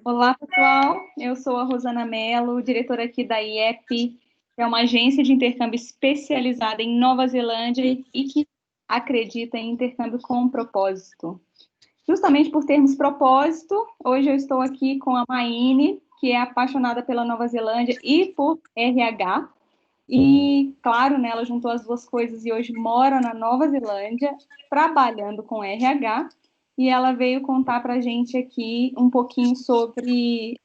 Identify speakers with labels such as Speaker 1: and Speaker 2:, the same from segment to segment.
Speaker 1: Olá, pessoal. Eu sou a Rosana Mello, diretora aqui da IEP, que é uma agência de intercâmbio especializada em Nova Zelândia e que acredita em intercâmbio com propósito. Justamente por termos propósito, hoje eu estou aqui com a Maine, que é apaixonada pela Nova Zelândia e por RH. E, claro, né, ela juntou as duas coisas e hoje mora na Nova Zelândia, trabalhando com RH. E ela veio contar para a gente aqui um pouquinho sobre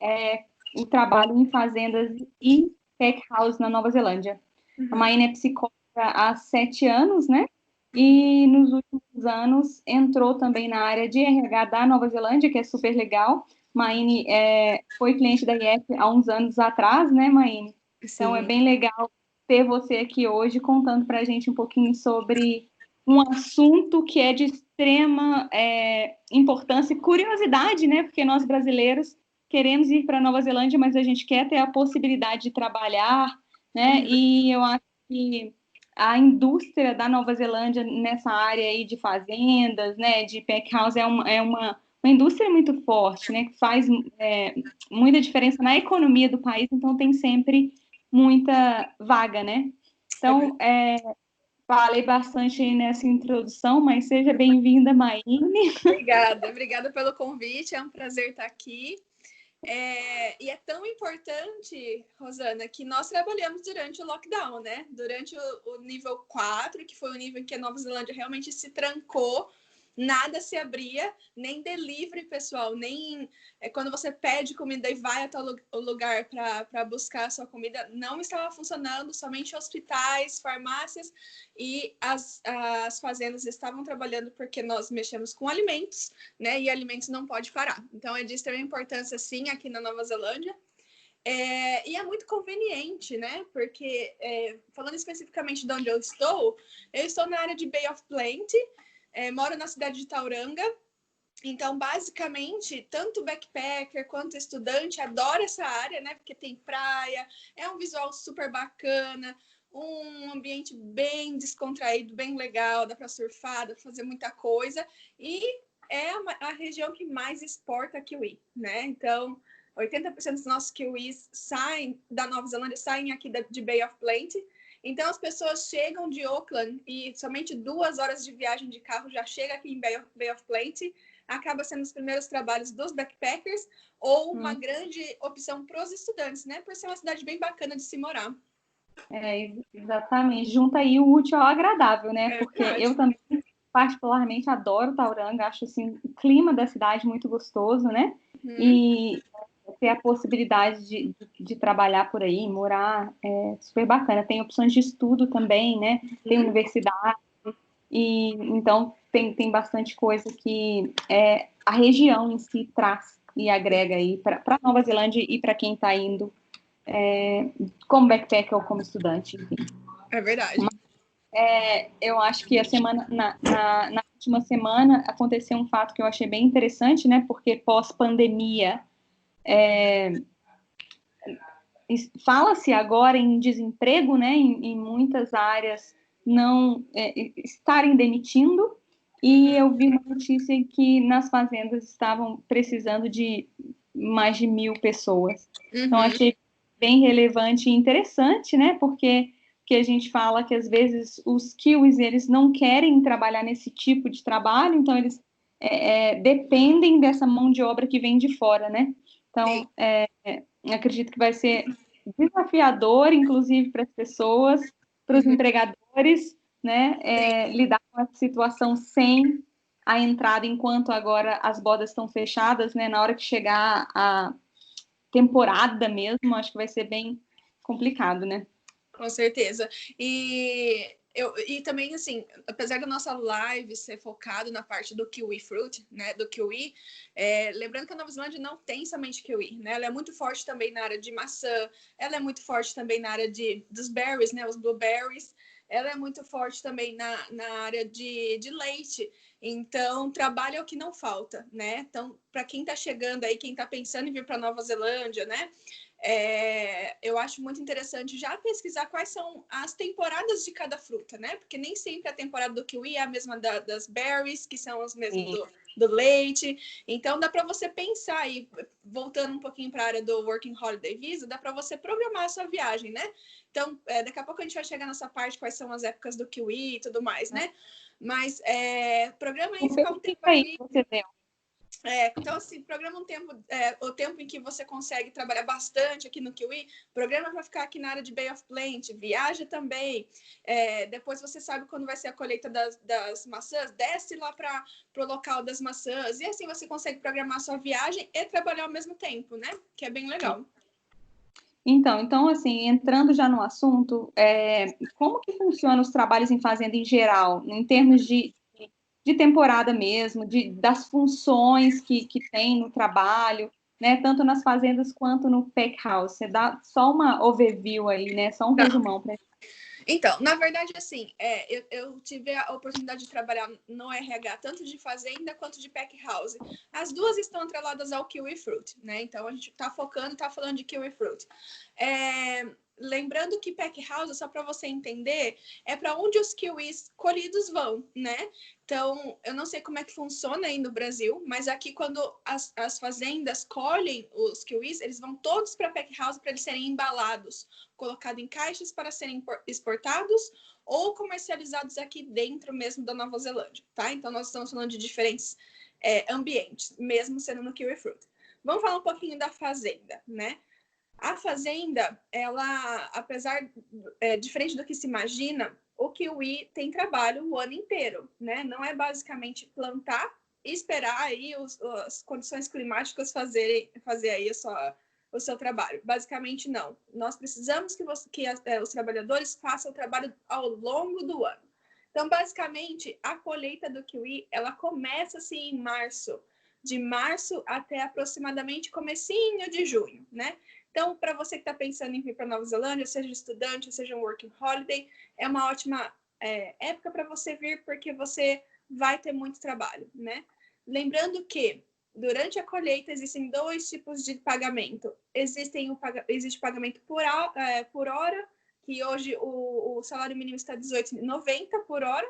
Speaker 1: o trabalho em fazendas e tech house na Nova Zelândia. A Maine é psicóloga há 7 anos, né? E nos últimos anos entrou também na área de RH da Nova Zelândia, que é super legal. Maine foi cliente da IEP há uns anos atrás, né, Maine? Então é
Speaker 2: Sim.
Speaker 1: bem legal ter você aqui hoje contando para a gente um pouquinho sobre um assunto que é de extrema importância e curiosidade, né? Porque nós brasileiros queremos ir para Nova Zelândia, mas a gente quer ter a possibilidade de trabalhar, né? E eu acho que a indústria da Nova Zelândia nessa área aí de fazendas, né, de pack house uma indústria muito forte, né, que faz muita diferença na economia do país, então tem sempre muita vaga, né? Então, falei bastante aí nessa introdução, mas seja bem-vinda, Maine.
Speaker 2: Obrigada pelo convite, é um prazer estar aqui. E é tão importante, Rosana, que nós trabalhamos durante o lockdown, né? Durante o nível 4, que foi o nível em que a Nova Zelândia realmente se trancou, nada se abria, nem delivery, pessoal, nem quando você pede comida e vai até o lugar para buscar a sua comida, não estava funcionando, somente hospitais, farmácias e as fazendas estavam trabalhando porque nós mexemos com alimentos, né? E alimentos não pode parar. Então é de extrema importância, sim, aqui na Nova Zelândia. E é muito conveniente, né? Porque, falando especificamente de onde eu estou na área de Bay of Plenty, moro na cidade de Tauranga. Então, basicamente, tanto backpacker quanto estudante adora essa área, né? Porque tem praia, é um visual super bacana, um ambiente bem descontraído, bem legal, dá para surfar, dá para fazer muita coisa. E é a região que mais exporta kiwi, né? Então, 80% dos nossos kiwis saem da Nova Zelândia, saem aqui de Bay of Plenty. Então, as pessoas chegam de Auckland e somente 2 horas de viagem de carro já chega aqui em Bay of Plenty. Acaba sendo os primeiros trabalhos dos backpackers ou uma grande opção para os estudantes, né? Por ser uma cidade bem bacana de se morar.
Speaker 1: Exatamente. Junta aí o útil ao agradável, né? Porque eu também particularmente adoro Tauranga, acho assim, o clima da cidade muito gostoso, né? E ter a possibilidade de trabalhar por aí, morar, é super bacana. Tem opções de estudo também, né? Tem universidade, e então tem bastante coisa que a região em si traz e agrega aí para Nova Zelândia e para quem está indo como backpacker ou como estudante, enfim.
Speaker 2: É verdade.
Speaker 1: Eu acho que na última semana aconteceu um fato que eu achei bem interessante, né? Porque pós-pandemia fala-se agora em desemprego, né? Em muitas áreas não estarem demitindo. E eu vi uma notícia que nas fazendas estavam precisando de mais de 1.000 pessoas. Então achei bem relevante e interessante, né? Porque que a gente fala que às vezes os kiwis eles não querem trabalhar nesse tipo de trabalho, então eles dependem dessa mão de obra que vem de fora, né? Então acredito que vai ser desafiador, inclusive para as pessoas, para os empregadores, né? Lidar com essa situação sem a entrada, enquanto agora as bodas estão fechadas, né? Na hora que chegar a temporada mesmo, acho que vai ser bem complicado, né?
Speaker 2: Com certeza. E também, assim, apesar da nossa live ser focado na parte do kiwi fruit, né, do kiwi, lembrando que a Nova Zelândia não tem somente kiwi, né, ela é muito forte também na área de maçã, ela é muito forte também na área dos berries, né, os blueberries, ela é muito forte também na área de leite. Então, trabalho é o que não falta, né? Então, para quem está chegando aí, quem está pensando em vir para Nova Zelândia, né? Eu acho muito interessante já pesquisar quais são as temporadas de cada fruta, né? Porque nem sempre a temporada do kiwi é a mesma das berries, que são as mesmas do leite. Então, dá para você pensar aí, voltando um pouquinho para a área do Working Holiday Visa, dá para você programar a sua viagem, né? Então, daqui a pouco a gente vai chegar nessa parte, quais são as épocas do kiwi e tudo mais, né? Mas programa aí ficar um tempo aqui.
Speaker 1: Você deu.
Speaker 2: Então, assim, programa um tempo, o tempo em que você consegue trabalhar bastante aqui no Kiwi, programa para ficar aqui na área de Bay of Plenty, viaja também. Depois você sabe quando vai ser a colheita das maçãs, desce lá para o local das maçãs, e assim você consegue programar a sua viagem e trabalhar ao mesmo tempo, né? Que é bem legal.
Speaker 1: Então, assim, entrando já no assunto, como que funcionam os trabalhos em fazenda em geral, em termos de temporada mesmo, das funções que tem no trabalho, né, tanto nas fazendas quanto no pack house? Você dá só uma overview aí, né, só um resumão para gente.
Speaker 2: Então, na verdade, assim, eu tive a oportunidade de trabalhar no RH, tanto de fazenda quanto de pack house. As duas estão atreladas ao kiwi fruit, né? Então, a gente está falando de kiwi fruit. Lembrando que pack house, só para você entender, é para onde os kiwis colhidos vão, né? Então, eu não sei como é que funciona aí no Brasil, mas aqui quando as fazendas colhem os kiwis, eles vão todos para pack house para eles serem embalados, colocados em caixas para serem exportados ou comercializados aqui dentro mesmo da Nova Zelândia, tá? Então, nós estamos falando de diferentes ambientes, mesmo sendo no kiwi fruit. Vamos falar um pouquinho da fazenda, né? A fazenda, ela, apesar, diferente do que se imagina, o kiwi tem trabalho o ano inteiro, né? Não é basicamente plantar e esperar aí as condições climáticas fazer aí o seu trabalho. Basicamente, não. Nós precisamos que os trabalhadores façam o trabalho ao longo do ano. Então, basicamente, a colheita do kiwi, ela começa assim em março, de março até aproximadamente comecinho de junho, né? Então, para você que está pensando em vir para Nova Zelândia, seja estudante, seja um working holiday, é uma ótima época para você vir, porque você vai ter muito trabalho, né? Lembrando que, durante a colheita, existem dois tipos de pagamento. Existe pagamento por hora, que hoje o salário mínimo está R$18,90 por hora,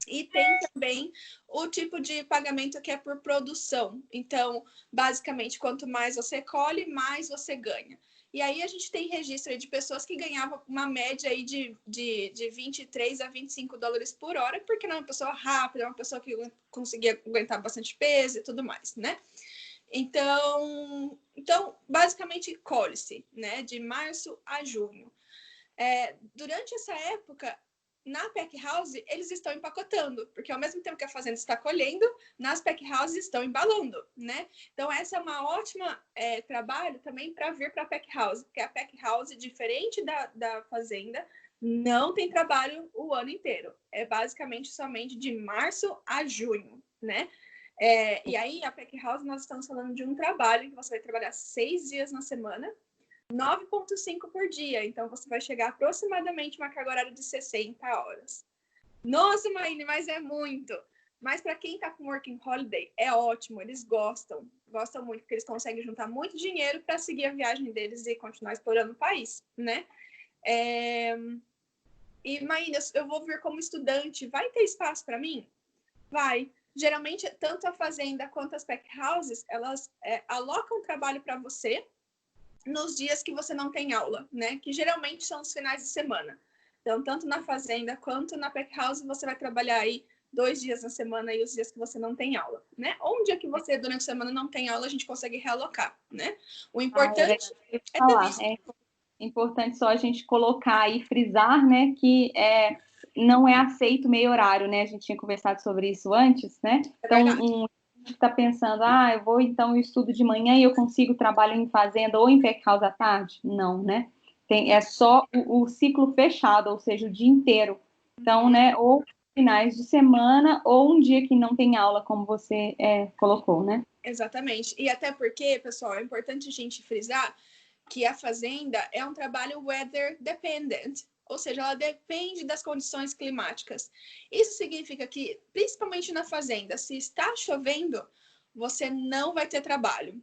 Speaker 2: e tem também o tipo de pagamento que é por produção. Então, basicamente, quanto mais você colhe, mais você ganha. E aí a gente tem registro de pessoas que ganhavam uma média aí de 23 a 25 dólares por hora, porque era uma pessoa rápida, uma pessoa que conseguia aguentar bastante peso e tudo mais, né? Então basicamente, colhe-se, né? De março a junho. Durante essa época, na pack house, eles estão empacotando, porque ao mesmo tempo que a fazenda está colhendo, nas pack houses estão embalando, né? Então, essa é uma ótima trabalho também para vir para a pack house, porque a pack house, diferente da fazenda, não tem trabalho o ano inteiro. É basicamente somente de março a junho, né? E aí, a pack house, nós estamos falando de um trabalho que você vai trabalhar 6 dias na semana, 9,5 por dia. Então, você vai chegar aproximadamente uma carga horária de 60 horas. Nossa, Maine, mas é muito. Mas para quem está com Working Holiday, é ótimo. Eles gostam muito, porque eles conseguem juntar muito dinheiro para seguir a viagem deles e continuar explorando o país, né? E, Maine, eu vou vir como estudante. Vai ter espaço para mim? Vai. Geralmente, tanto a fazenda quanto as pack houses, elas alocam trabalho para você nos dias que você não tem aula, né? Que geralmente são os finais de semana. Então, tanto na fazenda quanto na pack house, você vai trabalhar aí 2 dias na semana e os dias que você não tem aula, né? Ou um dia que você, durante a semana, não tem aula, a gente consegue realocar, né? O importante
Speaker 1: É importante só a gente colocar e frisar, né, que não é aceito meio horário, né? A gente tinha conversado sobre isso antes, né? Então, está pensando, eu estudo de manhã e eu consigo trabalho em fazenda ou em pack house à tarde? Não, né? É só o ciclo fechado, ou seja, o dia inteiro. Então, né, ou finais de semana ou um dia que não tem aula, como você colocou, né?
Speaker 2: Exatamente. E até porque, pessoal, é importante a gente frisar que a fazenda é um trabalho weather dependent, ou seja, ela depende das condições climáticas. Isso significa que, principalmente na fazenda, se está chovendo, você não vai ter trabalho.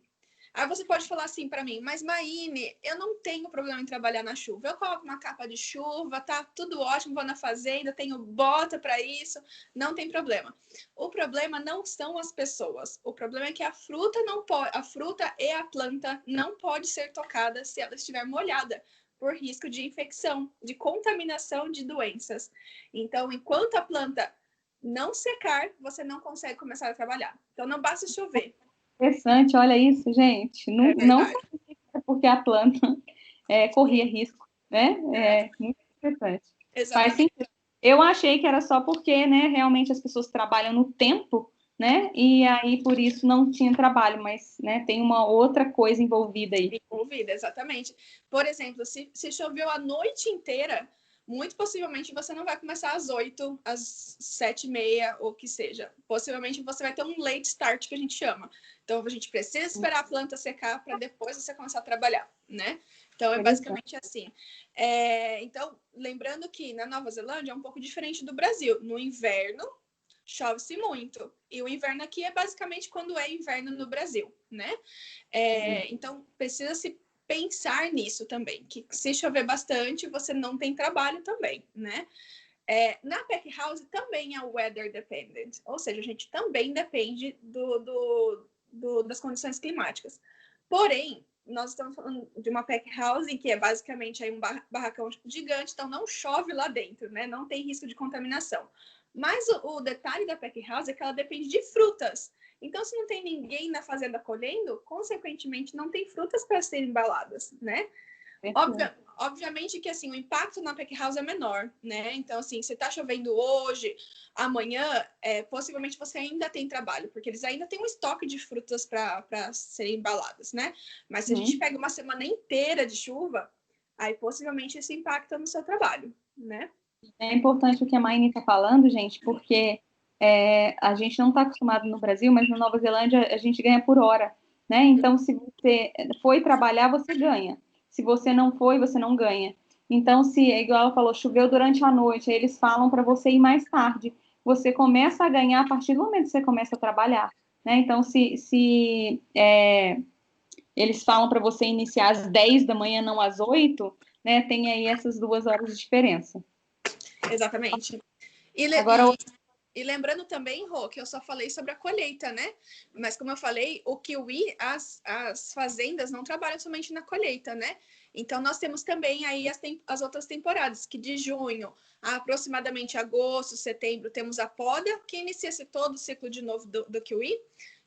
Speaker 2: Aí você pode falar assim para mim, mas Maíne, eu não tenho problema em trabalhar na chuva. Eu coloco uma capa de chuva, tá tudo ótimo, vou na fazenda, tenho bota para isso, não tem problema. O problema não são as pessoas. O problema é que a fruta não pode, a fruta e a planta não pode ser tocada se ela estiver molhada, por risco de infecção, de contaminação de doenças. Então, enquanto a planta não secar, você não consegue começar a trabalhar. Então, não basta chover.
Speaker 1: Interessante, olha isso, gente. Não,
Speaker 2: É
Speaker 1: não
Speaker 2: verdade.
Speaker 1: sabia porque a planta corria risco, né? É muito interessante. Faz
Speaker 2: Exatamente.
Speaker 1: sentido. Eu achei que era só porque, né, realmente as pessoas trabalham no tempo, né? E aí por isso não tinha trabalho, mas, né, tem uma outra coisa envolvida aí.
Speaker 2: Envolvida, exatamente. Por exemplo, se choveu a noite inteira, muito possivelmente você não vai começar às 8, às 7h30, ou que seja. Possivelmente você vai ter um late start, que a gente chama. Então, a gente precisa esperar a planta secar para depois você começar a trabalhar, né? Então, é basicamente assim. Então, lembrando que na Nova Zelândia é um pouco diferente do Brasil. No inverno, chove-se muito. E o inverno aqui é basicamente quando é inverno no Brasil, né? Então, precisa se pensar nisso também, que se chover bastante, você não tem trabalho também, né? Na pack house também é weather dependent, ou seja, a gente também depende das condições climáticas. Porém, nós estamos falando de uma pack house que é basicamente aí um barracão gigante, então não chove lá dentro, né? Não tem risco de contaminação. Mas o detalhe da pack house é que ela depende de frutas. Então, se não tem ninguém na fazenda colhendo, consequentemente, não tem frutas para serem embaladas, né? Obviamente que, assim, o impacto na pack house é menor, né? Então, assim, se tá chovendo hoje, amanhã, possivelmente você ainda tem trabalho, porque eles ainda têm um estoque de frutas para serem embaladas, né? Mas se a gente pega uma semana inteira de chuva, aí possivelmente isso impacta no seu trabalho, né?
Speaker 1: É importante o que a Maine está falando, gente, porque a gente não está acostumado no Brasil, mas na Nova Zelândia a gente ganha por hora, né? Então, se você foi trabalhar, você ganha. Se você não foi, você não ganha. Então, se, igual ela falou, choveu durante a noite, aí eles falam para você ir mais tarde. Você começa a ganhar a partir do momento que você começa a trabalhar, né? Então, se eles falam para você iniciar às 10 da manhã, não às 8, né? Tem aí essas 2 horas de diferença.
Speaker 2: Exatamente.
Speaker 1: Agora,
Speaker 2: E lembrando também, Rô, que eu só falei sobre a colheita, né? Mas como eu falei, o kiwi, as fazendas não trabalham somente na colheita, né? Então, nós temos também aí as outras temporadas, que de junho a aproximadamente agosto, setembro, temos a poda, que inicia-se todo o ciclo de novo do kiwi.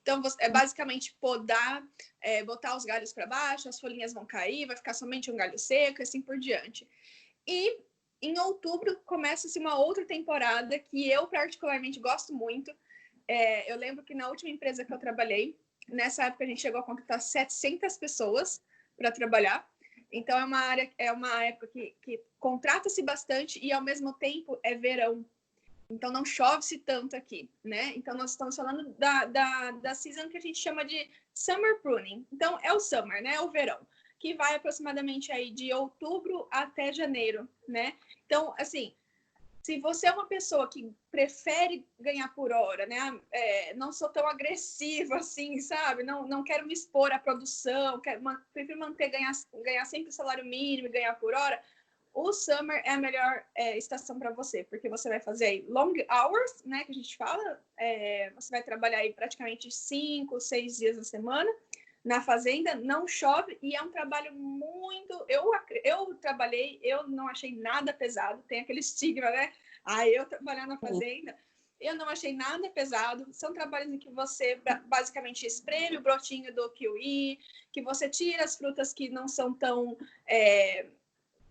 Speaker 2: Então, é basicamente podar, botar os galhos para baixo, as folhinhas vão cair, vai ficar somente um galho seco, e assim por diante. E em outubro começa-se uma outra temporada que eu particularmente gosto muito. Eu lembro que na última empresa que eu trabalhei, nessa época a gente chegou a contratar 700 pessoas para trabalhar. Então é uma época que contrata-se bastante e ao mesmo tempo é verão. Então não chove-se tanto aqui, né? Então nós estamos falando da season que a gente chama de summer pruning. Então é o summer, né? É o verão, que vai aproximadamente aí de outubro até janeiro, né? Então, assim, se você é uma pessoa que prefere ganhar por hora, né? Não sou tão agressiva assim, sabe? Não quero me expor à produção, prefiro ganhar sempre o salário mínimo e ganhar por hora. O summer é a melhor estação para você, porque você vai fazer aí long hours, né? Que a gente fala. Você vai trabalhar aí praticamente 5, 6 dias na semana na fazenda, não chove e é um trabalho muito... Eu trabalhei, eu não achei nada pesado, tem aquele estigma, né? Eu trabalhar na fazenda, eu não achei nada pesado. São trabalhos em que você basicamente espreme o brotinho do kiwi, que você tira as frutas que não são tão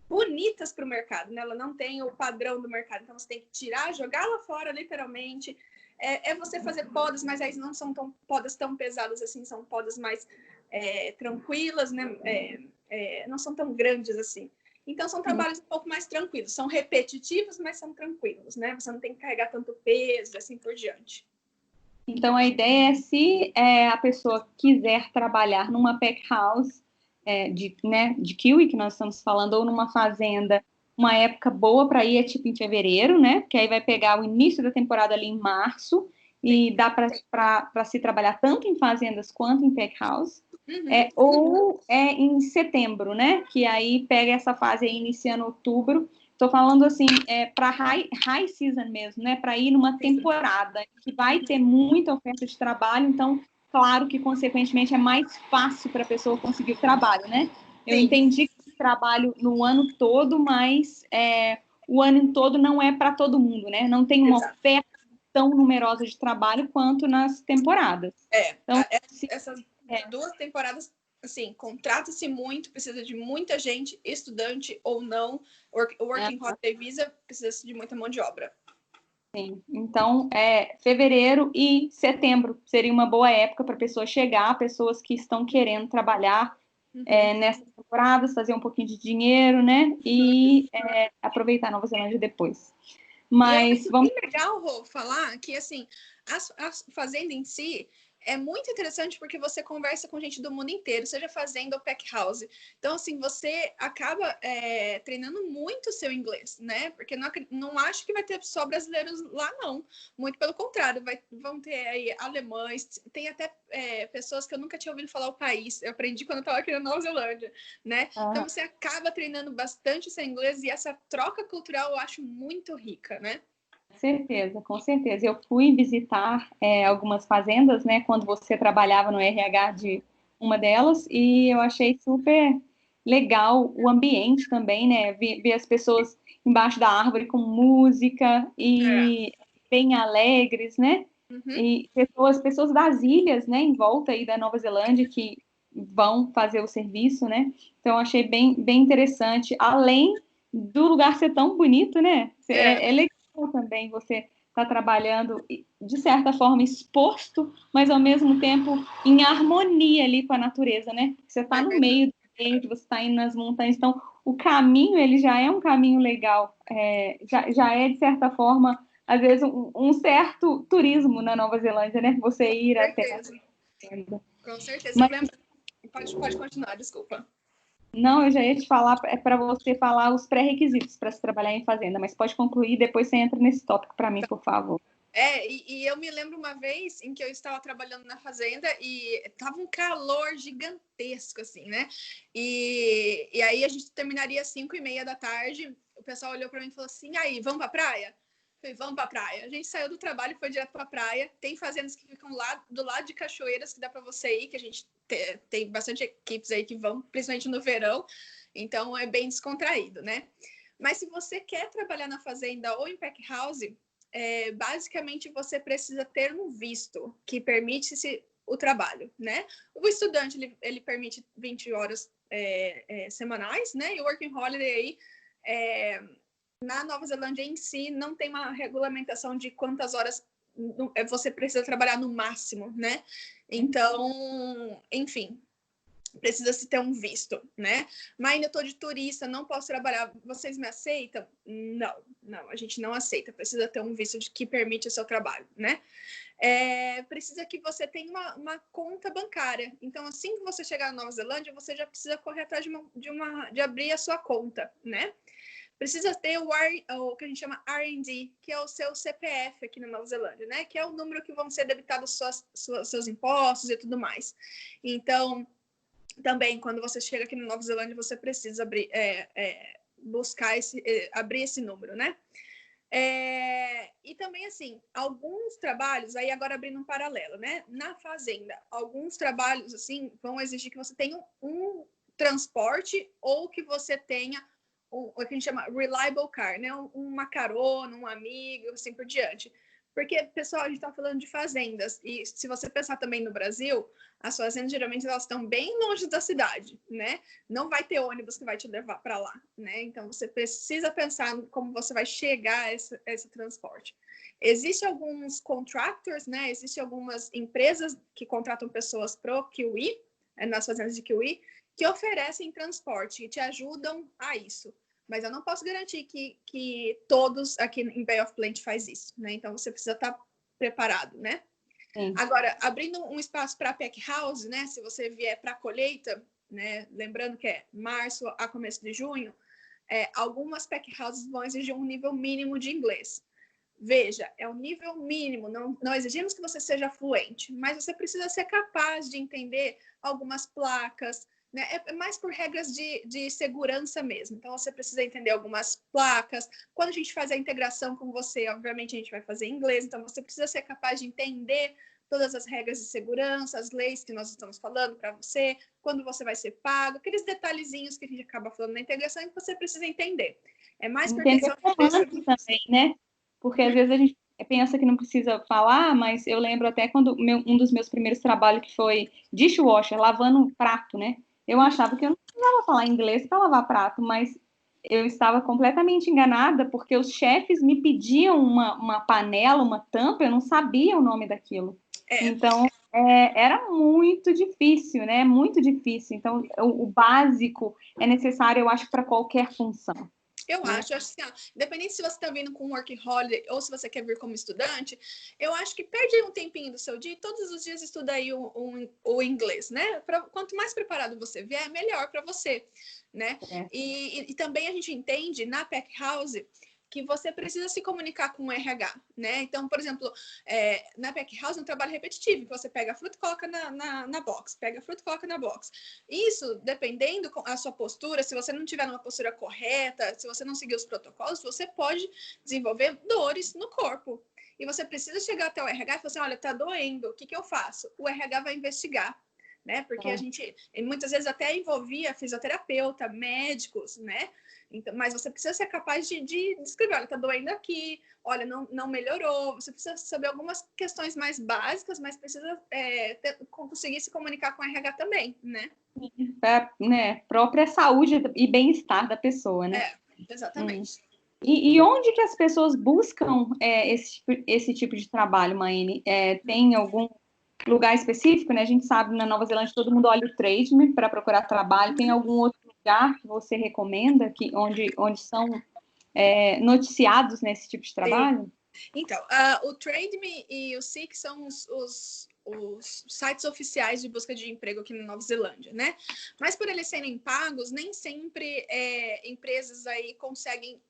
Speaker 2: bonitas para o mercado, né? Ela não tem o padrão do mercado, então você tem que tirar, jogar lá fora, literalmente. Você fazer podas, mas aí não são podas tão pesadas assim, são podas mais tranquilas, né? Não são tão grandes assim. Então, são trabalhos um pouco mais tranquilos. São repetitivos, mas são tranquilos, né? Você não tem que carregar tanto peso, assim por diante.
Speaker 1: Então, a ideia é, se a pessoa quiser trabalhar numa pack house de kiwi, que nós estamos falando, ou numa fazenda, uma época boa para ir é tipo em fevereiro, né? Porque aí vai pegar o início da temporada ali em março, e dá para se trabalhar tanto em fazendas quanto em pack house. ou em setembro, né? Que aí pega essa fase aí iniciando outubro. Estou falando assim, para high season mesmo, né? Para ir numa temporada que vai ter muita oferta de trabalho, então, claro que, consequentemente, é mais fácil para a pessoa conseguir o trabalho, né? Eu entendi que trabalho no ano todo, mas o ano todo não é para todo mundo, né? Não tem uma oferta tão numerosa de trabalho quanto nas temporadas.
Speaker 2: Então, essas 2 temporadas, assim, contrata-se muito, precisa de muita gente, estudante ou não, Working Holiday Visa, precisa de muita mão de obra.
Speaker 1: Sim, então, fevereiro e setembro seria uma boa época para pessoas chegar, pessoas que estão querendo trabalhar nessas temporadas, fazer um pouquinho de dinheiro, né? E aproveitar a Nova Zelândia depois. Mas
Speaker 2: vamos... É legal, Rô, falar que, assim, a fazenda em si é muito interessante porque você conversa com gente do mundo inteiro, seja fazenda ou pack house. Então, assim, você acaba treinando muito o seu inglês, né? Porque não acho que vai ter só brasileiros lá, não. Muito pelo contrário, vão ter aí alemães, tem até pessoas que eu nunca tinha ouvido falar o país. Eu aprendi quando eu estava aqui na Nova Zelândia, né? Então, você acaba treinando bastante o seu inglês e essa troca cultural eu acho muito rica, né?
Speaker 1: Com certeza. Eu fui visitar algumas fazendas, né, quando você trabalhava no RH de uma delas, e eu achei super legal o ambiente também, né, ver as pessoas embaixo da árvore com música e bem alegres, né, e pessoas das ilhas, né, em volta aí da Nova Zelândia que vão fazer o serviço, né, então eu achei bem, bem interessante, além do lugar ser tão bonito, né, é legal também você está trabalhando, de certa forma, exposto, mas ao mesmo tempo em harmonia ali com a natureza, né? Você está no meio do verde, você está indo nas montanhas, então o caminho, ele já é um caminho legal, já é, de certa forma, às vezes, um certo turismo na Nova Zelândia, né? Você ir até...
Speaker 2: Com certeza. Mas... Pode continuar, desculpa.
Speaker 1: Não, eu já ia te falar, para você falar os pré-requisitos para se trabalhar em fazenda, mas pode concluir, depois você entra nesse tópico para mim, por favor.
Speaker 2: E eu me lembro uma vez em que eu estava trabalhando na fazenda e tava um calor gigantesco, assim, né? E aí a gente terminaria às 5:30 da tarde, o pessoal olhou para mim e falou assim, aí, vamos pra praia? Eu falei, vamos pra praia. A gente saiu do trabalho e foi direto pra praia. Tem fazendas que ficam lá do lado de cachoeiras que dá para você ir, que a gente tem bastante equipes aí que vão, principalmente no verão, então é bem descontraído, né? Mas se você quer trabalhar na fazenda ou em pack house, basicamente você precisa ter um visto que permite o trabalho, né? O estudante, ele permite 20 horas semanais, né? E o Working Holiday aí, na Nova Zelândia em si, não tem uma regulamentação de quantas horas você precisa trabalhar no máximo, né? Então, enfim, precisa-se ter um visto, né? Mas ainda estou de turista, não posso trabalhar, vocês me aceitam? Não, a gente não aceita, precisa ter um visto que permite o seu trabalho, né? Precisa que você tenha uma conta bancária. Então, assim que você chegar na Nova Zelândia, você já precisa correr atrás de abrir a sua conta, né? Precisa ter o que a gente chama R&D, que é o seu CPF aqui na Nova Zelândia, né? Que é o número que vão ser debitados seus impostos e tudo mais. Então, também, quando você chega aqui na Nova Zelândia, você precisa buscar abrir esse número, né? E também, assim, alguns trabalhos, aí agora abrindo um paralelo, né? Na fazenda, alguns trabalhos, assim, vão exigir que você tenha um transporte ou que você tenha o que a gente chama reliable car, né? Uma carona, um amigo, assim por diante. Porque, pessoal, a gente está falando de fazendas, e se você pensar também no Brasil, as fazendas geralmente elas estão bem longe da cidade, né? Não vai ter ônibus que vai te levar para lá, né? Então você precisa pensar como você vai chegar a esse transporte. Existem alguns contractors, né? Existem algumas empresas que contratam pessoas pro Kiwi, nas fazendas de Kiwi, que oferecem transporte e te ajudam a isso. Mas eu não posso garantir que todos aqui em Bay of Plenty faz isso, né? Então você precisa estar preparado, né? Sim. Agora, abrindo um espaço para pack house, né? Se você vier para a colheita, né? Lembrando que é março a começo de junho, algumas pack houses vão exigir um nível mínimo de inglês. Veja, é o nível mínimo, não exigimos que você seja fluente, mas você precisa ser capaz de entender algumas placas, né? É mais por regras de segurança mesmo. Então, você precisa entender algumas placas. Quando a gente faz a integração com você, obviamente, a gente vai fazer em inglês, então você precisa ser capaz de entender todas as regras de segurança, as leis que nós estamos falando para você, quando você vai ser pago, aqueles detalhezinhos que a gente acaba falando na integração e que você precisa entender. É mais porque
Speaker 1: Entender comandos também, né? Porque às vezes a gente pensa que não precisa falar, mas eu lembro até quando um dos meus primeiros trabalhos, que foi dishwasher, lavando um prato, né? Eu achava que eu não precisava falar inglês para lavar prato, mas eu estava completamente enganada, porque os chefes me pediam uma panela, uma tampa, eu não sabia o nome daquilo. Então, era muito difícil, né? Muito difícil. Então, o básico é necessário, eu acho, para qualquer função.
Speaker 2: Eu acho assim, ó, independente se você está vindo com work holiday ou se você quer vir como estudante, eu acho que perde aí um tempinho do seu dia e todos os dias estuda aí o inglês, né? Quanto mais preparado você vier, melhor para você, né? E também a gente entende na Pack House que você precisa se comunicar com o RH, né? Então, por exemplo, na Pack House é um trabalho repetitivo, que você pega a fruta e coloca na box, pega a fruta e coloca na box. Isso, dependendo da sua postura, se você não tiver numa postura correta, se você não seguir os protocolos, você pode desenvolver dores no corpo. E você precisa chegar até o RH e falar assim, olha, tá doendo, o que eu faço? O RH vai investigar, né? Porque a gente, muitas vezes, até envolvia fisioterapeuta, médicos, né? Então, mas você precisa ser capaz de descrever, olha, tá doendo aqui, olha, não melhorou. Você precisa saber algumas questões mais básicas, mas precisa conseguir se comunicar com a RH também, né?
Speaker 1: Né, própria saúde e bem-estar da pessoa, né?
Speaker 2: Exatamente.
Speaker 1: E onde que as pessoas buscam esse tipo de trabalho, Maine? Tem algum lugar específico, né? A gente sabe, na Nova Zelândia, todo mundo olha o Trade-me para procurar trabalho. Tem algum outro lugar que você recomenda, onde são noticiados nesse tipo de trabalho?
Speaker 2: Então, o Trade-me e o Seek são os sites oficiais de busca de emprego aqui na Nova Zelândia, né? Mas por eles serem pagos, nem sempre empresas aí conseguem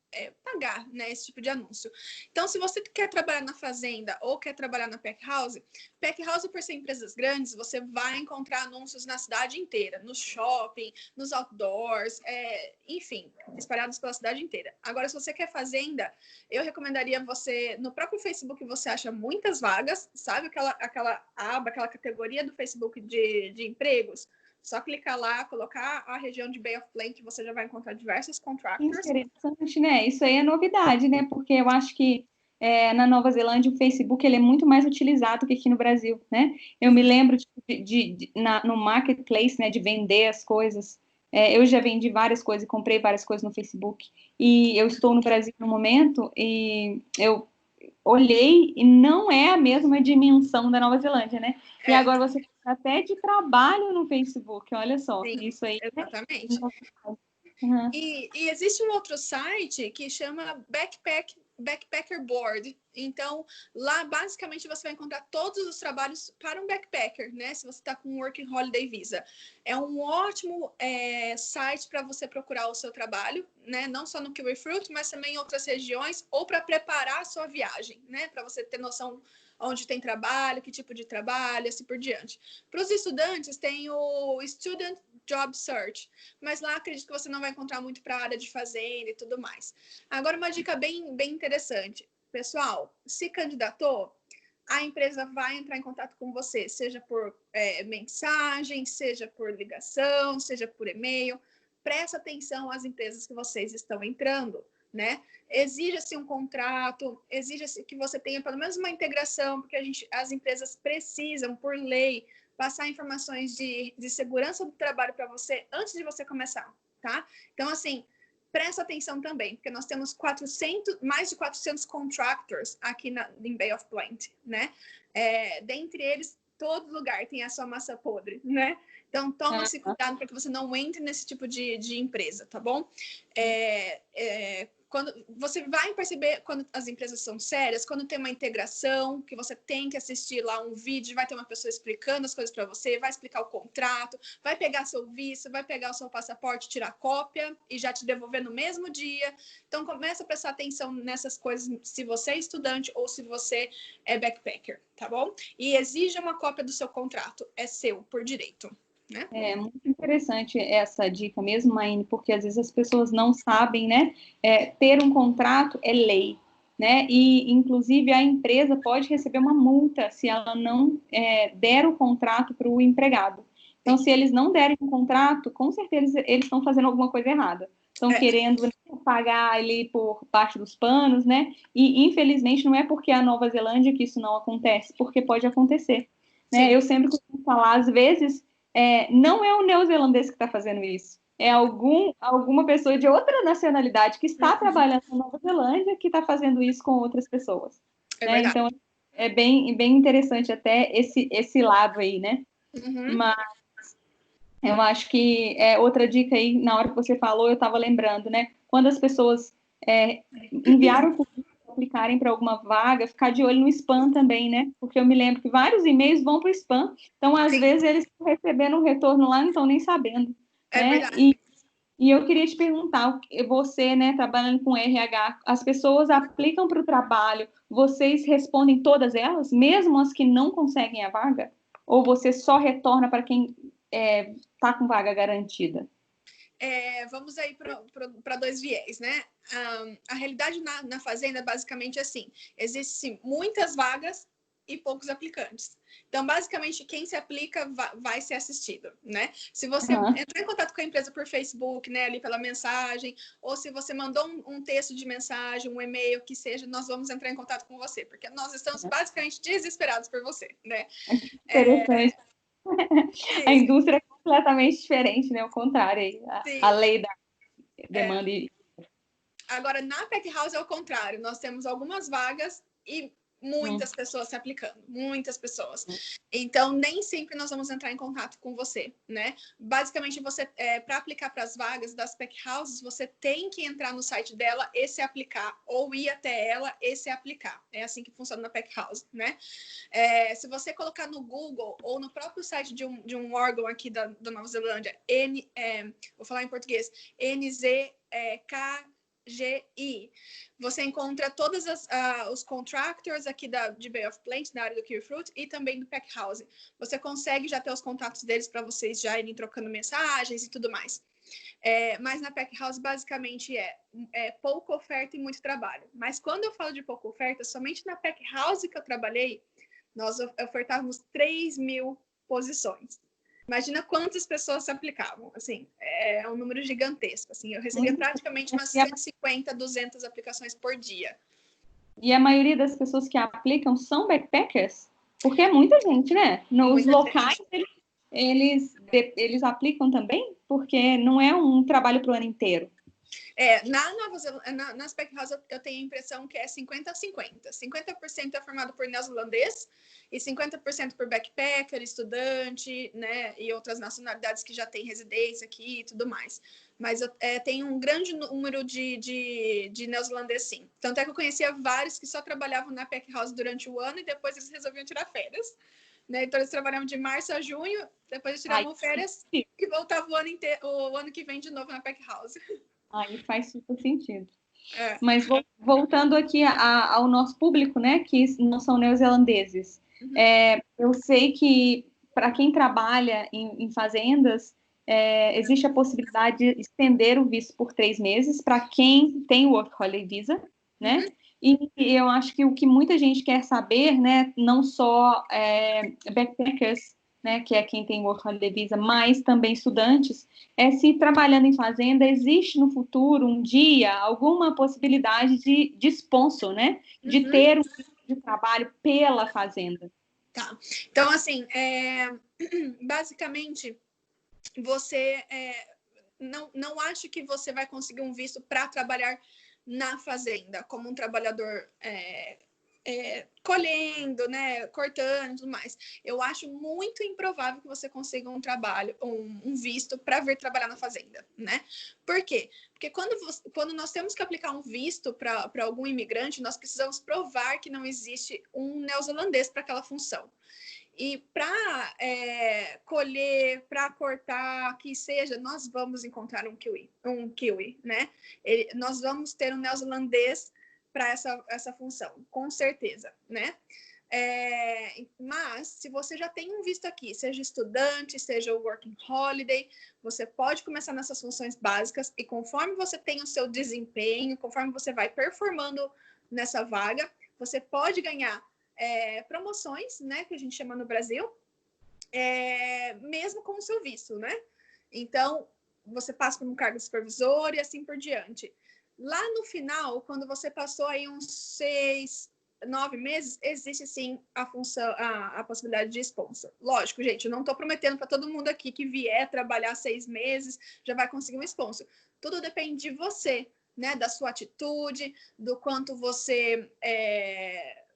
Speaker 2: pagar, né, esse tipo de anúncio. Então, se você quer trabalhar na fazenda ou quer trabalhar na Pack House, por ser empresas grandes, você vai encontrar anúncios na cidade inteira, no shopping, nos outdoors, enfim, espalhados pela cidade inteira. Agora, se você quer fazenda, eu recomendaria você, no próprio Facebook você acha muitas vagas, sabe aquela aba, aquela categoria do Facebook de empregos? Só clicar lá, colocar a região de Bay of Plenty, você já vai encontrar diversos contractors.
Speaker 1: Interessante, né? Isso aí é novidade, né? Porque eu acho que na Nova Zelândia o Facebook ele é muito mais utilizado que aqui no Brasil, né? Eu me lembro no marketplace, né, de vender as coisas. Eu já vendi várias coisas e comprei várias coisas no Facebook. E eu estou no Brasil no momento e eu olhei e não é a mesma dimensão da Nova Zelândia, né? E agora você tem até de trabalho no Facebook, olha só.
Speaker 2: Sim,
Speaker 1: Isso aí.
Speaker 2: exatamente.
Speaker 1: Uhum.
Speaker 2: E existe um outro site que chama Backpacker Board. Então, lá basicamente você vai encontrar todos os trabalhos para um backpacker, né? Se você está com um Working Holiday Visa. É um ótimo site para você procurar o seu trabalho, né? Não só no Kiwifruit, mas também em outras regiões, ou para preparar a sua viagem, né? Para você ter noção onde tem trabalho, que tipo de trabalho, assim por diante. Para os estudantes, tem o Student Job Search, mas lá acredito que você não vai encontrar muito para a área de fazenda e tudo mais. Agora, uma dica bem interessante. Pessoal, se candidatou, a empresa vai entrar em contato com você, seja por mensagem, seja por ligação, seja por e-mail. Presta atenção às empresas que vocês estão entrando, né? Exija-se um contrato, exija-se que você tenha pelo menos uma integração, porque as empresas precisam, por lei, passar informações de segurança do trabalho para você antes de você começar, tá? Então, assim, presta atenção também, porque nós temos mais de 400 contractors aqui em Bay of Plenty, né? Dentre eles, todo lugar tem a sua massa podre, né? Então, toma-se cuidado para que você não entre nesse tipo de empresa, tá bom? quando você vai perceber quando as empresas são sérias, quando tem uma integração, que você tem que assistir lá um vídeo, vai ter uma pessoa explicando as coisas para você, vai explicar o contrato, vai pegar seu visto, vai pegar o seu passaporte, tirar cópia e já te devolver no mesmo dia. Então, começa a prestar atenção nessas coisas, se você é estudante ou se você é backpacker, tá bom? E exija uma cópia do seu contrato, é seu, por direito. Né?
Speaker 1: É muito interessante essa dica mesmo, Maine, porque às vezes as pessoas não sabem, né? Ter um contrato é lei, né? E, inclusive, a empresa pode receber uma multa se ela não der o contrato para o empregado. Então, se eles não derem um contrato, com certeza eles estão fazendo alguma coisa errada. Estão querendo pagar ali por baixo dos panos, né? E, infelizmente, não é porque é a Nova Zelândia que isso não acontece, porque pode acontecer. Né? Eu sempre costumo falar, às vezes, não é o neozelandês que está fazendo isso. É alguma pessoa de outra nacionalidade que está trabalhando na Nova Zelândia que está fazendo isso com outras pessoas. Né? Então, é bem interessante até esse lado aí, né? Mas eu acho que outra dica aí, na hora que você falou, eu estava lembrando, né? Quando as pessoas enviaram o currículo, aplicarem para alguma vaga, ficar de olho no spam também, né? Porque eu me lembro que vários e-mails vão para o spam, então às vezes eles estão recebendo um retorno lá e não estão nem sabendo. Né? E eu queria te perguntar, você, né, trabalhando com RH, as pessoas aplicam para o trabalho, vocês respondem todas elas, mesmo as que não conseguem a vaga? Ou você só retorna para quem está com vaga garantida?
Speaker 2: Vamos aí para dois viés, né? A realidade na fazenda é basicamente assim: existem muitas vagas e poucos aplicantes. Então, basicamente, quem se aplica vai ser assistido, né? Se você entrar em contato com a empresa por Facebook, né, ali pela mensagem, ou se você mandou um texto de mensagem, um e-mail, que seja, nós vamos entrar em contato com você, porque nós estamos basicamente desesperados por você, né?
Speaker 1: Interessante. A indústria é completamente diferente, né? O contrário, a lei da demanda.
Speaker 2: Agora, na Pack House é o contrário. Nós temos algumas vagas e muitas pessoas se aplicando, muitas pessoas. Então, nem sempre nós vamos entrar em contato com você, né? Basicamente, você para aplicar para as vagas das Pack Houses, você tem que entrar no site dela e se aplicar, ou ir até ela e se aplicar. É assim que funciona na Pack House, né? Se você colocar no Google ou no próprio site de um órgão aqui da Nova Zelândia, vou falar em português, NZK GI. Você encontra todos os contractors aqui de Bay of Plenty, na área do Kiwifruit, e também do Pack House. Você consegue já ter os contatos deles para vocês já irem trocando mensagens e tudo mais. Mas na Pack House, basicamente, pouca oferta e muito trabalho. Mas quando eu falo de pouca oferta, somente na Pack House que eu trabalhei, nós ofertávamos 3.000 posições. Imagina quantas pessoas se aplicavam, assim, é um número gigantesco, assim, eu recebia praticamente umas 150, 200 aplicações por dia.
Speaker 1: E a maioria das pessoas que aplicam são backpackers? Porque é muita gente, né? Nos locais, eles aplicam também? Porque não é um trabalho para o ano inteiro.
Speaker 2: Nas Pack House eu tenho a impressão que é 50-50. 50% é formado por neozelandês e 50% por backpacker, estudante, né, e outras nacionalidades que já têm residência aqui e tudo mais. Mas tem um grande número de neozelandês, sim. Tanto é que eu conhecia vários que só trabalhavam na Pack House durante o ano e depois eles resolviam tirar férias. Né? Então eles trabalhavam de março a junho, depois eles tiravam férias e voltavam o ano que vem de novo na Pack House.
Speaker 1: Aí faz super sentido. Mas voltando aqui ao nosso público, né, que não são neozelandeses, eu sei que para quem trabalha em fazendas, existe a possibilidade de estender o visto por 3 meses para quem tem o Work Holiday Visa, né? E eu acho que o que muita gente quer saber, né, não só backpackers, né, que é quem tem o Work Holiday Visa, mas também estudantes, se trabalhando em fazenda, existe no futuro, um dia, alguma possibilidade de sponsor, né? De ter um visto de trabalho pela fazenda.
Speaker 2: Tá. Então, assim, basicamente, você não acha que você vai conseguir um visto para trabalhar na fazenda, como um trabalhador colhendo, né, cortando e tudo mais. Eu acho muito improvável que você consiga um trabalho, um visto para vir trabalhar na fazenda, né? Por quê? Porque quando nós temos que aplicar um visto para algum imigrante, nós precisamos provar que não existe um neozelandês para aquela função. E para colher, para cortar, que seja, nós vamos encontrar um kiwi, né? Nós vamos ter um neozelandês para essa função, com certeza, né? Mas, se você já tem um visto aqui, seja estudante, seja working holiday, você pode começar nessas funções básicas e conforme você tem o seu desempenho, conforme você vai performando nessa vaga, você pode ganhar promoções, né, que a gente chama no Brasil, mesmo com o seu visto, né? Então, você passa por um cargo de supervisor e assim por diante. Lá no final, quando você passou aí uns 6, 9 meses, existe sim a possibilidade de sponsor. Lógico, gente, eu não estou prometendo para todo mundo aqui que vier trabalhar 6 meses, já vai conseguir um sponsor. Tudo depende de você, né? Da sua atitude, do quanto você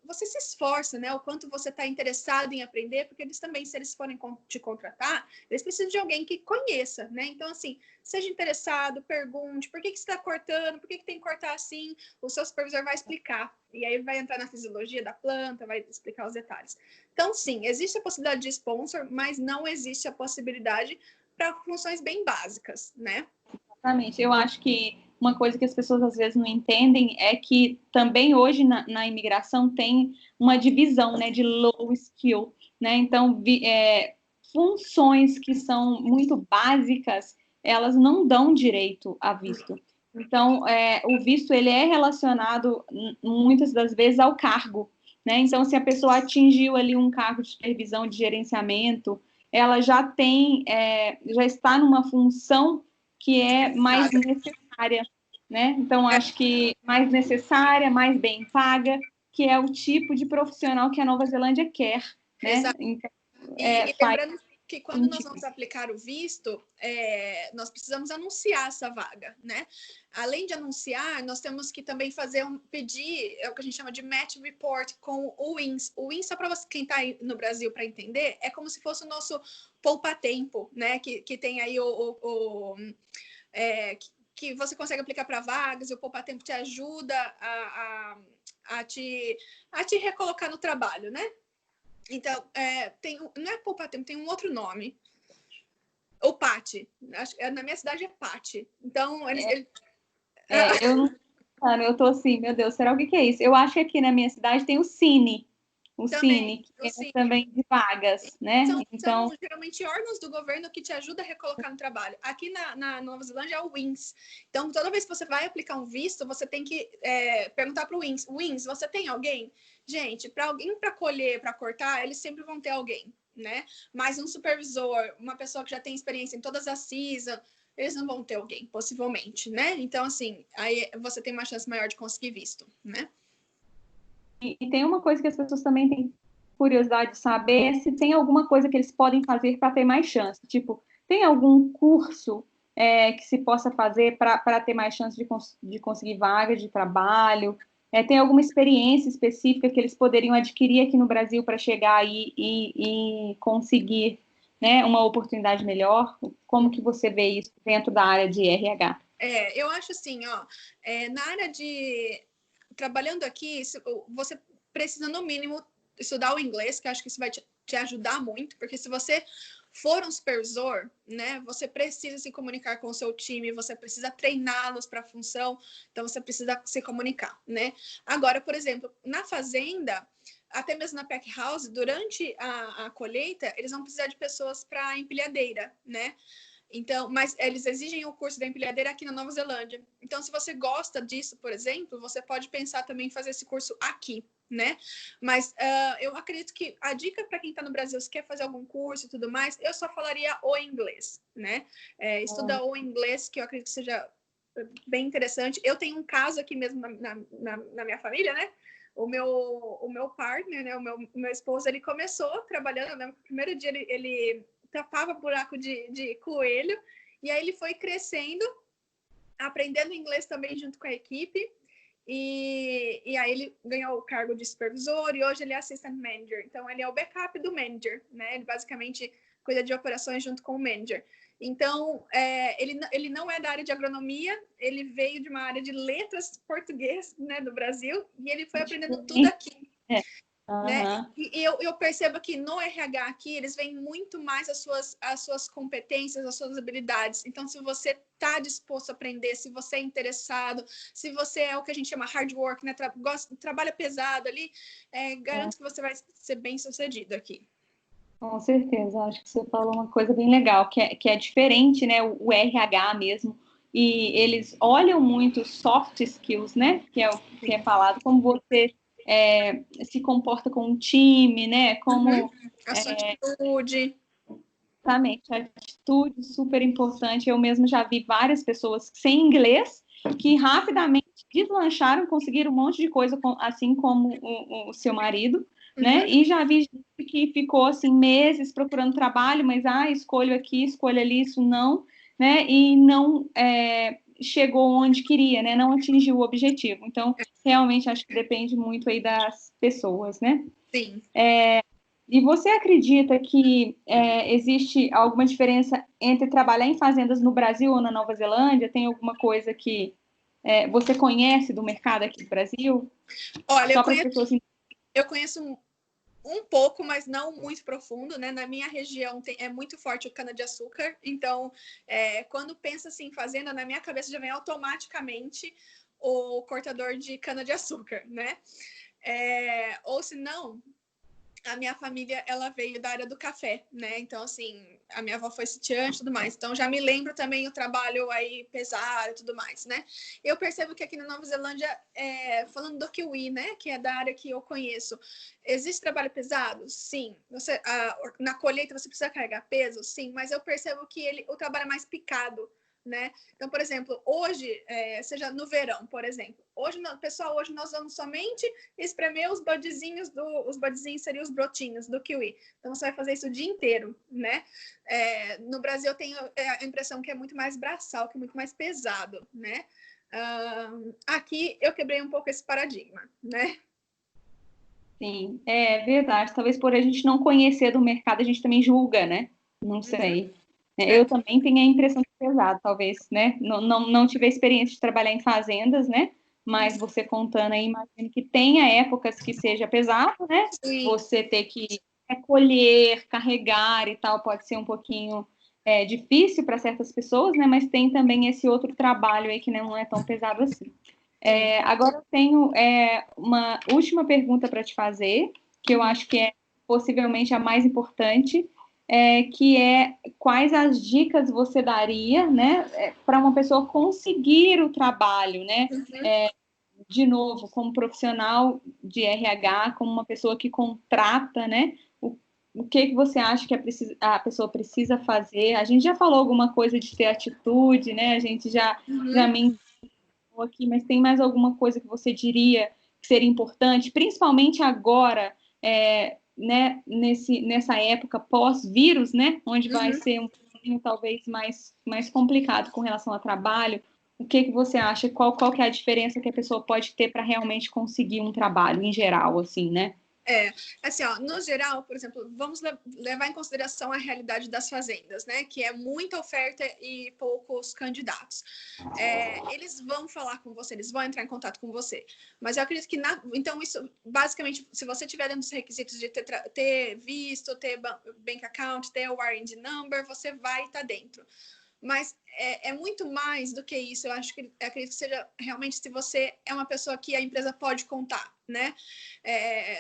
Speaker 2: se esforça, né? O quanto você está interessado em aprender, porque eles também, se eles forem te contratar, eles precisam de alguém que conheça, né? Então, assim, seja interessado, pergunte, por que você está cortando, por que tem que cortar assim? O seu supervisor vai explicar, e aí vai entrar na fisiologia da planta, vai explicar os detalhes. Então, sim, existe a possibilidade de sponsor, mas não existe a possibilidade para funções bem básicas, né?
Speaker 1: Exatamente. Eu acho que uma coisa que as pessoas às vezes não entendem é que também hoje na imigração tem uma divisão, né, de low skill, né? Então, funções que são muito básicas, elas não dão direito a visto. Então, o visto ele é relacionado muitas das vezes ao cargo, né? Então, se a pessoa atingiu ali um cargo de supervisão, de gerenciamento, ela já está numa função que é mais necessária, né? Então, acho que mais necessária, mais bem paga, que é o tipo de profissional que a Nova Zelândia quer, né?
Speaker 2: Exato.
Speaker 1: Então,
Speaker 2: e lembrando que quando nós vamos aplicar o visto, nós precisamos anunciar essa vaga, né? Além de anunciar, nós temos que também pedir, o que a gente chama de match report com o WINS. O WINS, só para quem está aí no Brasil para entender, é como se fosse o nosso poupa-tempo, né? Que tem aí que você consegue aplicar para vagas, e o poupa-tempo te ajuda a te recolocar no trabalho, né? Então, não é poupa-tempo, tem um outro nome. O PAT. Na minha cidade é PAT. Então,
Speaker 1: eu não... Cara, eu tô assim, meu Deus, será o que é isso? Eu acho que aqui na minha cidade tem o Cine. O Cine, que é também de vagas, né?
Speaker 2: São geralmente órgãos do governo que te ajudam a recolocar no trabalho. Aqui na Nova Zelândia é o WINS. Então, toda vez que você vai aplicar um visto, você tem que perguntar para o WINS. WINS, você tem alguém? Gente, para alguém para colher, para cortar, eles sempre vão ter alguém, né? Mas um supervisor, uma pessoa que já tem experiência em todas as CISA, eles não vão ter alguém, possivelmente, né? Então, assim, aí você tem uma chance maior de conseguir visto, né?
Speaker 1: E tem uma coisa que as pessoas também têm curiosidade de saber, se tem alguma coisa que eles podem fazer para ter mais chance. Tipo, tem algum curso que se possa fazer para ter mais chance de conseguir vaga de trabalho? Tem alguma experiência específica que eles poderiam adquirir aqui no Brasil para chegar aí e conseguir, né, uma oportunidade melhor? Como que você vê isso dentro da área de RH?
Speaker 2: Eu acho assim, ó, na área de... Trabalhando aqui, você precisa, no mínimo, estudar o inglês, que eu acho que isso vai te ajudar muito, porque se você for um supervisor, né, você precisa se comunicar com o seu time, você precisa treiná-los para a função, então você precisa se comunicar, né? Agora, por exemplo, na fazenda, até mesmo na pack house, durante a colheita, eles vão precisar de pessoas para empilhadeira, né? Então, mas eles exigem o curso da empilhadeira aqui na Nova Zelândia. Então, se você gosta disso, por exemplo, você pode pensar também em fazer esse curso aqui, né? Mas eu acredito que a dica para quem está no Brasil, se quer fazer algum curso e tudo mais, eu só falaria o inglês, né? Estuda o inglês, que eu acredito que seja bem interessante. Eu tenho um caso aqui mesmo na minha família, né? O meu partner, né? O meu esposo, ele começou trabalhando, né? No primeiro dia ele tapava buraco de coelho, e aí ele foi crescendo, aprendendo inglês também junto com a equipe, e aí ele ganhou o cargo de supervisor e hoje ele é assistant manager. Então, ele é o backup do manager, né? Ele basicamente cuida de operações junto com o manager. Então, ele não é da área de agronomia, ele veio de uma área de letras português, né, do Brasil, e ele foi aprendendo tudo aqui. Né? E eu percebo que no RH aqui, eles veem muito mais as suas competências, as suas habilidades. Então, se você está disposto a aprender, se você é interessado, se você é o que a gente chama hard work, né? Trabalha pesado ali, garanto que você vai ser bem sucedido aqui.
Speaker 1: Com certeza, acho que você falou uma coisa bem legal, que é diferente, né? O RH mesmo. E eles olham muito soft skills, né? Que é o que é falado, como você se comporta com um time, né? Como
Speaker 2: a sua atitude.
Speaker 1: Exatamente, a atitude super importante. Eu mesmo já vi várias pessoas sem inglês que rapidamente deslancharam, conseguiram um monte de coisa, assim como o seu marido, né? E já vi gente que ficou assim meses procurando trabalho, mas escolho aqui, escolho ali, isso não, né? E não chegou onde queria, né? Não atingiu o objetivo. Então, realmente acho que depende muito aí das pessoas, né?
Speaker 2: Sim.
Speaker 1: E você acredita que existe alguma diferença entre trabalhar em fazendas no Brasil ou na Nova Zelândia? Tem alguma coisa que você conhece do mercado aqui do Brasil?
Speaker 2: Olha, eu conheço um pouco, mas não muito profundo, né? Na minha região é muito forte o cana-de-açúcar, então quando pensa assim em fazenda, na minha cabeça já vem automaticamente o cortador de cana-de-açúcar, né? Ou se não, a minha família, ela veio da área do café, né? Então, assim, a minha avó foi sitiante e tudo mais. Então, já me lembro também o trabalho aí pesado e tudo mais, né? Eu percebo que aqui na Nova Zelândia, falando do kiwi, né? Que é da área que eu conheço, existe trabalho pesado? Sim. Na colheita você precisa carregar peso? Sim. Mas eu percebo que o trabalho é mais picado, né? Então, por exemplo, hoje, seja no verão, por exemplo, hoje nós vamos somente espremer os budezinhos os budezinhos seriam os brotinhos do kiwi. Então, você vai fazer isso o dia inteiro, né? No Brasil, eu tenho a impressão que é muito mais braçal, que é muito mais pesado, né? Aqui, eu quebrei um pouco esse paradigma, né?
Speaker 1: Sim, é verdade. Talvez por a gente não conhecer do mercado, a gente também julga, né? Não sei. Eu também tenho a impressão que é pesado, talvez, né? Não tive a experiência de trabalhar em fazendas, né? Mas você contando aí, imagino que tenha épocas que seja pesado, né?
Speaker 2: Sim.
Speaker 1: Você ter que colher, carregar e tal, pode ser um pouquinho difícil para certas pessoas, né? Mas tem também esse outro trabalho aí que não é tão pesado assim. Agora eu tenho uma última pergunta para te fazer, que eu acho que é possivelmente a mais importante, que é quais as dicas você daria, né, para uma pessoa conseguir o trabalho, né? De novo, como profissional de RH, como uma pessoa que contrata, né? O que você acha que a pessoa precisa fazer? A gente já falou alguma coisa de ter atitude, né? A gente já aqui, mas tem mais alguma coisa que você diria que seria importante, principalmente agora, né, nessa época pós-vírus, né, onde vai ser um pouquinho talvez mais complicado com relação ao trabalho? O que você acha? Qual que é a diferença que a pessoa pode ter para realmente conseguir um trabalho em geral, assim, né?
Speaker 2: Assim, ó, no geral, por exemplo, vamos levar em consideração a realidade das fazendas, né? Que é muita oferta e poucos candidatos. Eles vão falar com você, eles vão entrar em contato com você. Mas eu acredito que, então, isso, basicamente, se você tiver dentro dos requisitos de ter visto, ter bank account, ter o R&D number, você vai estar dentro. Mas é muito mais do que isso. Eu acredito que seja realmente se você é uma pessoa que a empresa pode contar, né?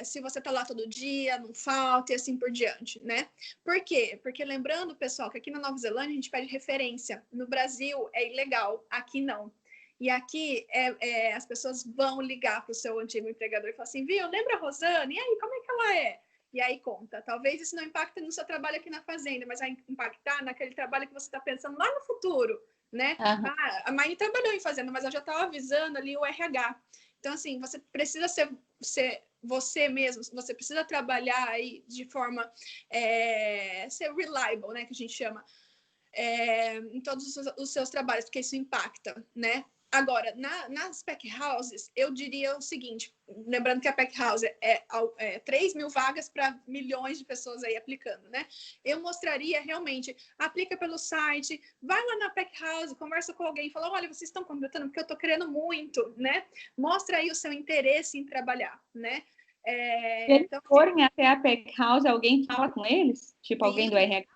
Speaker 2: Se você tá lá todo dia, não falta e assim por diante, né? Por quê? Porque lembrando, pessoal, que aqui na Nova Zelândia a gente pede referência. No Brasil é ilegal, aqui não. E aqui as pessoas vão ligar para o seu antigo empregador e falar assim, viu, lembra a Rosane? E aí, como é que ela é? E aí conta. Talvez isso não impacte no seu trabalho aqui na fazenda, mas vai impactar naquele trabalho que você está pensando lá no futuro, né? A Maine trabalhou em fazenda, mas eu já estava avisando ali o RH. Então, assim, você precisa ser você mesmo, você precisa trabalhar aí de forma ser reliable, né? Que a gente chama. Em todos os seus trabalhos, porque isso impacta, né? Agora, nas pack houses, eu diria o seguinte, lembrando que a pack house é 3 mil vagas para milhões de pessoas aí aplicando, né? Eu mostraria realmente, aplica pelo site, vai lá na pack house, conversa com alguém, fala, olha, vocês estão contratando porque eu estou querendo muito, né? Mostra aí o seu interesse em trabalhar, né?
Speaker 1: Se eles
Speaker 2: Então,
Speaker 1: forem até a pack house, alguém fala com eles? Tipo, alguém
Speaker 2: sim,
Speaker 1: do RH?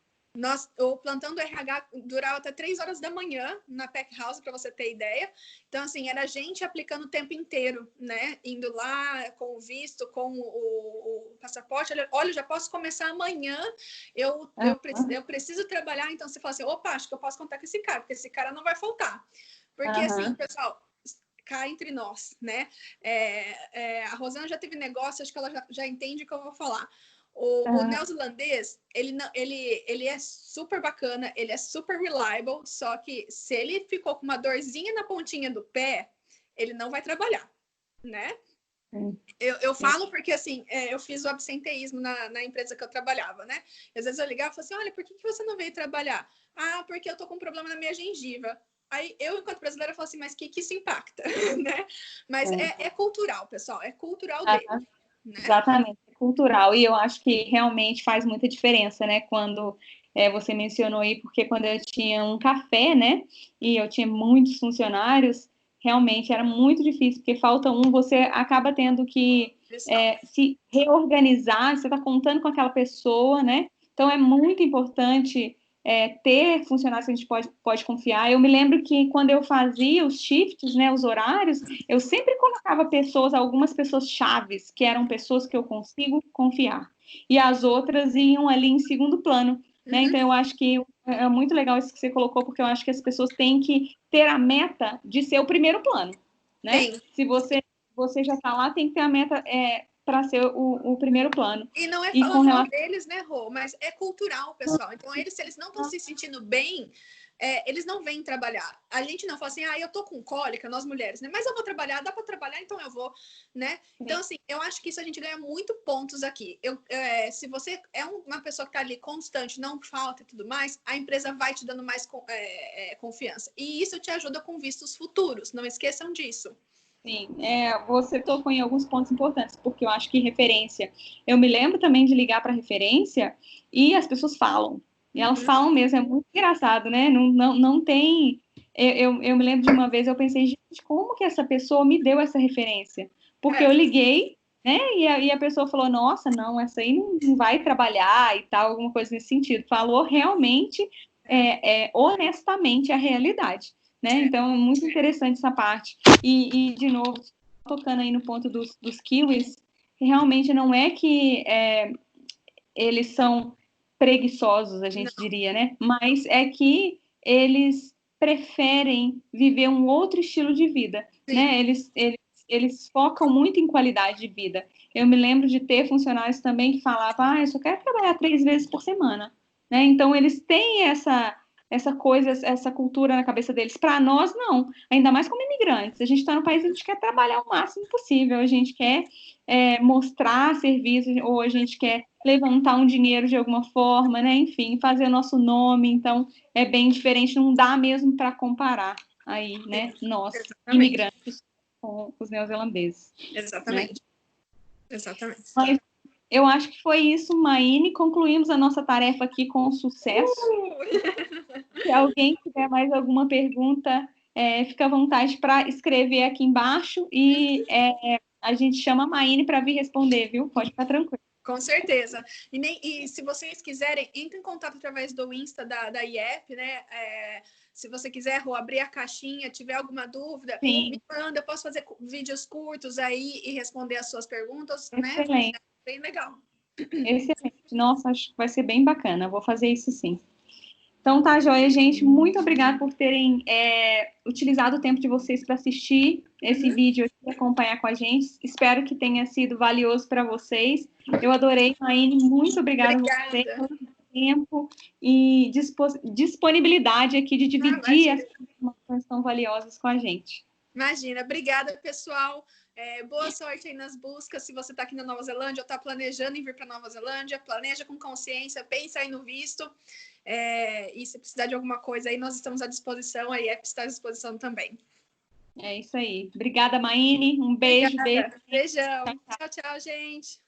Speaker 2: o plantão do RH durava até 3 horas da manhã na Pack House, para você ter ideia. Então, assim, era gente aplicando o tempo inteiro, né? Indo lá com o visto, com o passaporte. Olha, já posso começar amanhã, eu preciso trabalhar. Então, você fala assim, opa, acho que eu posso contar com esse cara, porque esse cara não vai faltar. Porque, assim, pessoal, cá entre nós, né? A Rosana já teve negócio, acho que ela já entende o que eu vou falar. O neozelandês, ele é super bacana, ele é super reliable, só que se ele ficou com uma dorzinha na pontinha do pé, ele não vai trabalhar, né? Eu falo porque, assim, eu fiz o absenteísmo na empresa que eu trabalhava, né? E às vezes eu ligava e falava assim, olha, por que você não veio trabalhar? Ah, porque eu tô com um problema na minha gengiva. Aí eu, enquanto brasileira, falo assim, mas que isso impacta, né? Mas é cultural, pessoal, é cultural dele, né?
Speaker 1: Exatamente, é cultural. E eu acho que realmente faz muita diferença, né? Quando você mencionou aí, porque quando eu tinha um café, né? E eu tinha muitos funcionários, realmente era muito difícil, porque falta um, você acaba tendo que se reorganizar, você está contando com aquela pessoa, né? Então é muito importante ter funcionários que a gente pode confiar. Eu me lembro que quando eu fazia os shifts, né, os horários, eu sempre colocava algumas pessoas chaves, que eram pessoas que eu consigo confiar. E as outras iam ali em segundo plano, né? Então, eu acho que é muito legal isso que você colocou, porque eu acho que as pessoas têm que ter a meta de ser o primeiro plano, né?
Speaker 2: Sim.
Speaker 1: Se você já está lá, tem que ter a meta para ser o primeiro plano.
Speaker 2: E não é falando mal deles, né, Rô? Mas é cultural, pessoal. Então, se eles não estão se sentindo bem, eles não vêm trabalhar. A gente não fala assim, eu tô com cólica, nós mulheres, né? Mas eu vou trabalhar, dá para trabalhar, então eu vou, né? Então, assim, eu acho que isso a gente ganha muito pontos aqui. Se você é uma pessoa que tá ali constante, não falta e tudo mais, a empresa vai te dando mais confiança. E isso te ajuda com vistos futuros. Não esqueçam disso.
Speaker 1: Sim, você tocou em alguns pontos importantes, porque eu acho que referência. Eu me lembro também de ligar para referência e as pessoas falam. E elas falam mesmo, é muito engraçado, né? Não tem. Eu me lembro de uma vez, eu pensei, gente, como que essa pessoa me deu essa referência? Porque eu liguei, né? E a pessoa falou, nossa, não, essa aí não vai trabalhar e tal, alguma coisa nesse sentido. Falou realmente, honestamente a realidade. Né? Então, é muito interessante essa parte. E de novo, tocando aí no ponto dos kiwis, realmente não é que eles são preguiçosos, a gente diria, né? Mas é que eles preferem viver um outro estilo de vida, né? Eles focam muito em qualidade de vida. Eu me lembro de ter funcionários também que falavam, eu só quero trabalhar 3 vezes por semana, né? Então, eles têm essa coisa, essa cultura na cabeça deles. Para nós, não. Ainda mais como imigrantes. A gente está no país, a gente quer trabalhar o máximo possível, a gente quer mostrar serviço, ou a gente quer levantar um dinheiro de alguma forma, né? Enfim, fazer o nosso nome. Então, é bem diferente, não dá mesmo para comparar aí, né? Nós, imigrantes, com os neozelandeses.
Speaker 2: Exatamente.
Speaker 1: Né?
Speaker 2: Exatamente.
Speaker 1: Mas eu acho que foi isso, Maíne. Concluímos a nossa tarefa aqui com sucesso. Se alguém tiver mais alguma pergunta, fica à vontade para escrever aqui embaixo e a gente chama a Maíne para vir responder, viu? Pode ficar tranquilo.
Speaker 2: Com certeza. E se vocês quiserem, entre em contato através do Insta da IEP, né? Se você quiser, Rô, abrir a caixinha, tiver alguma dúvida, me manda. Eu posso fazer vídeos curtos aí e responder as suas perguntas,
Speaker 1: Excelente.
Speaker 2: né? Bem legal.
Speaker 1: Excelente. Nossa, acho que vai ser bem bacana. Vou fazer isso sim. Então tá, joia, gente. Muito obrigada por terem utilizado o tempo de vocês para assistir esse vídeo aqui e acompanhar com a gente. Espero que tenha sido valioso para vocês. Eu adorei, Maíne. Muito obrigada a você pelo tempo e disponibilidade aqui de dividir essas informações tão valiosas com a gente.
Speaker 2: Imagina. Obrigada, pessoal. Boa sorte aí nas buscas. Se você está aqui na Nova Zelândia ou está planejando em vir para Nova Zelândia, planeja com consciência, pensa aí no visto. E se precisar de alguma coisa aí, nós estamos à disposição, a IEP está à disposição também.
Speaker 1: É isso aí. Obrigada, Maine. Um beijo,
Speaker 2: Obrigada.
Speaker 1: beijo.
Speaker 2: Beijão. Tchau, tchau, gente.